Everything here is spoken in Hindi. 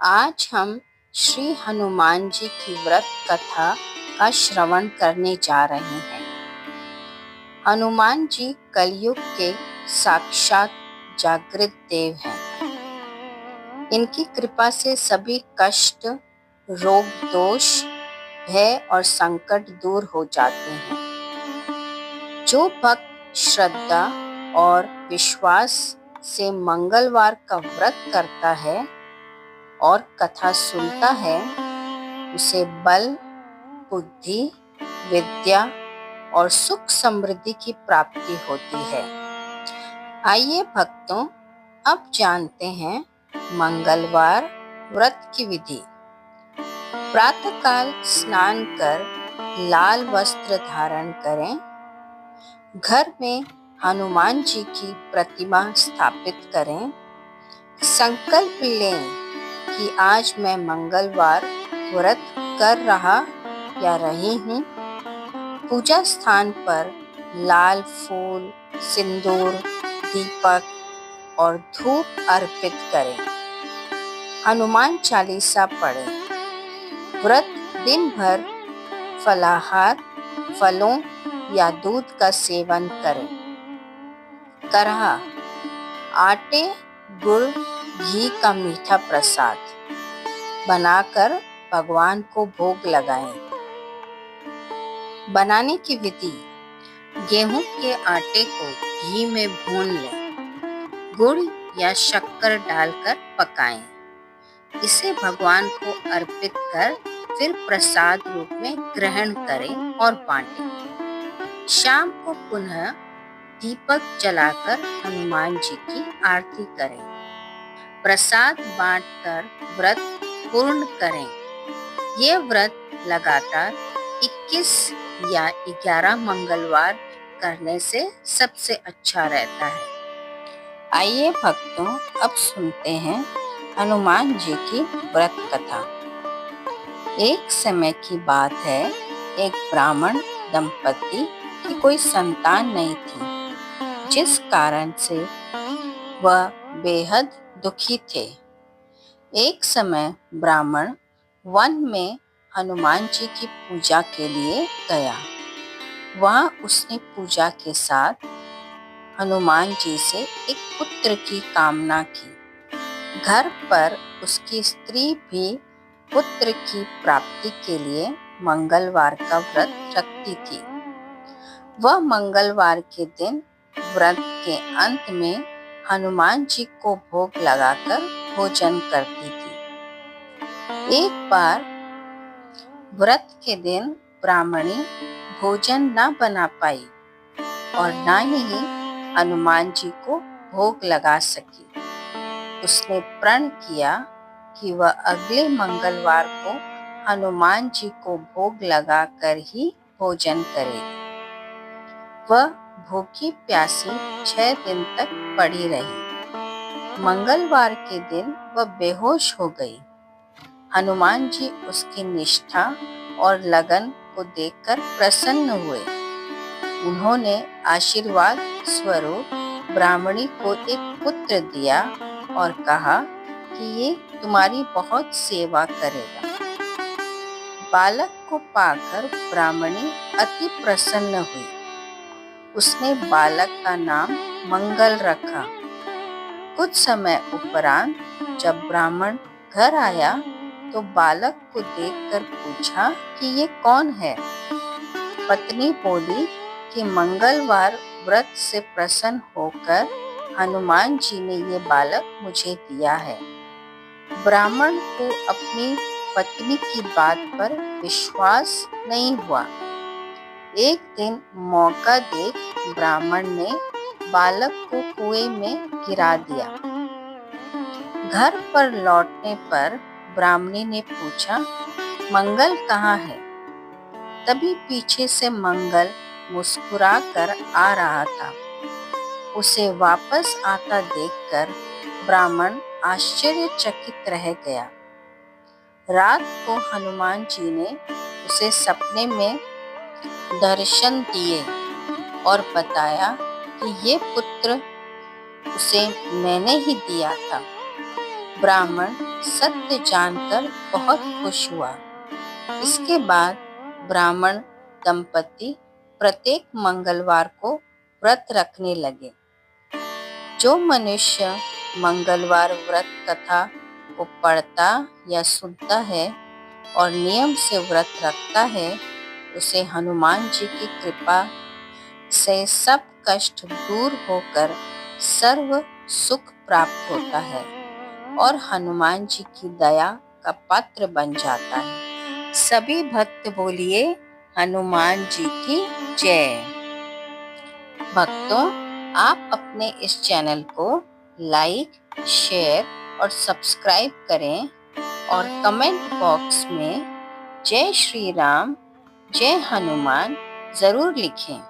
आज हम श्री हनुमान जी की व्रत कथा का श्रवण करने जा रहे हैं। हनुमान जी कलयुग के साक्षात जागृत देव हैं। इनकी कृपा से सभी कष्ट, रोग, दोष, भय और संकट दूर हो जाते हैं। जो भक्त श्रद्धा और विश्वास से मंगलवार का व्रत करता है और कथा सुनता है, उसे बल, बुद्धि, विद्या और सुख समृद्धि की प्राप्ति होती है। आइए भक्तों, अब जानते हैं मंगलवार व्रत की विधि। प्रातःकाल स्नान कर लाल वस्त्र धारण करें। घर में हनुमान जी की प्रतिमा स्थापित करें। संकल्प लें कि आज मैं मंगलवार व्रत कर रहा या रही हूँ। पूजा स्थान पर लाल फूल, सिंदूर, दीपक और धूप अर्पित करें। हनुमान चालीसा पढ़ें। व्रत दिन भर फलाहार, फलों या दूध का सेवन करें। करहा, आटे, गुड़, घी का मीठा प्रसाद बनाकर भगवान को भोग लगाएं। बनाने की विधि: गेहूं के आटे को घी में भून लें। गुड़ या शक्कर डालकर पकाएं। इसे भगवान को अर्पित कर फिर प्रसाद रूप में ग्रहण करें और बांटें। शाम को पुनः दीपक जलाकर हनुमान जी की आरती करें। प्रसाद बांटकर व्रत पूर्ण करें। ये व्रत लगातार 21 या 11 मंगलवार करने से सबसे अच्छा रहता है। आइए भक्तों, अब सुनते हैं हनुमान जी की व्रत कथा। एक समय की बात है, एक ब्राह्मण दंपति की कोई संतान नहीं थी, जिस कारण से वह बेहद दुखी थे। एक समय ब्राह्मण वन में हनुमान जी की पूजा के लिए गया। वहाँ उसने पूजा के साथ हनुमान जी से एक पुत्र की कामना की। घर पर उसकी स्त्री भी पुत्र की प्राप्ति के लिए मंगलवार का व्रत रखती थी। वह मंगलवार के दिन व्रत के अंत में हनुमान जी को भोग लगाकर भोजन करती थी। एक बार व्रत के दिन ब्राह्मणी भोजन न बना पाई और न ही हनुमान जी को भोग लगा सकी। उसने प्रण किया कि वह अगले मंगलवार को हनुमान जी को भोग लगाकर ही भोजन करेगी। वह भूखी प्यासी 6 दिन तक पड़ी रही। मंगलवार के दिन वह बेहोश हो गई। हनुमान जी उसकी निष्ठा और लगन को देखकर प्रसन्न हुए। उन्होंने आशीर्वाद स्वरूप ब्राह्मणी को एक पुत्र दिया और कहा कि ये तुम्हारी बहुत सेवा करेगा। बालक को पाकर ब्राह्मणी अति प्रसन्न हुई। उसने बालक का नाम मंगल रखा। कुछ समय उपरांत जब ब्राह्मण घर आया तो बालक को देखकर पूछा कि ये कौन है। पत्नी बोली कि मंगलवार व्रत से प्रसन्न होकर हनुमान जी ने ये बालक मुझे दिया है। ब्राह्मण को अपनी पत्नी की बात पर विश्वास नहीं हुआ। एक दिन मौका देख ब्राह्मण ने बालक को कुएं में गिरा दिया। घर पर लौटने पर ब्राह्मणी ने पूछा, मंगल कहाँ है? तभी पीछे से मंगल मुस्कुरा कर आ रहा था। उसे वापस आता देखकर ब्राह्मण आश्चर्यचकित रह गया। रात को हनुमान जी ने उसे सपने में दर्शन दिए और बताया कि ये पुत्र उसे मैंने ही दिया था। ब्राह्मण सत्य जानकर बहुत खुश हुआ। इसके बाद ब्राह्मण दंपति प्रत्येक मंगलवार को व्रत रखने लगे। जो मनुष्य मंगलवार व्रत कथा को पढ़ता या सुनता है और नियम से व्रत रखता है, उसे हनुमान जी की कृपा से सब कष्ट दूर होकर सर्व सुख प्राप्त होता है और हनुमान जी की दया का पात्र बन जाता है। सभी भक्त बोलिए हनुमान जी की जय। भक्तों, आप अपने इस चैनल को लाइक, शेयर और सब्सक्राइब करें और कमेंट बॉक्स में जय श्री राम, जय हनुमान जरूर लिखें।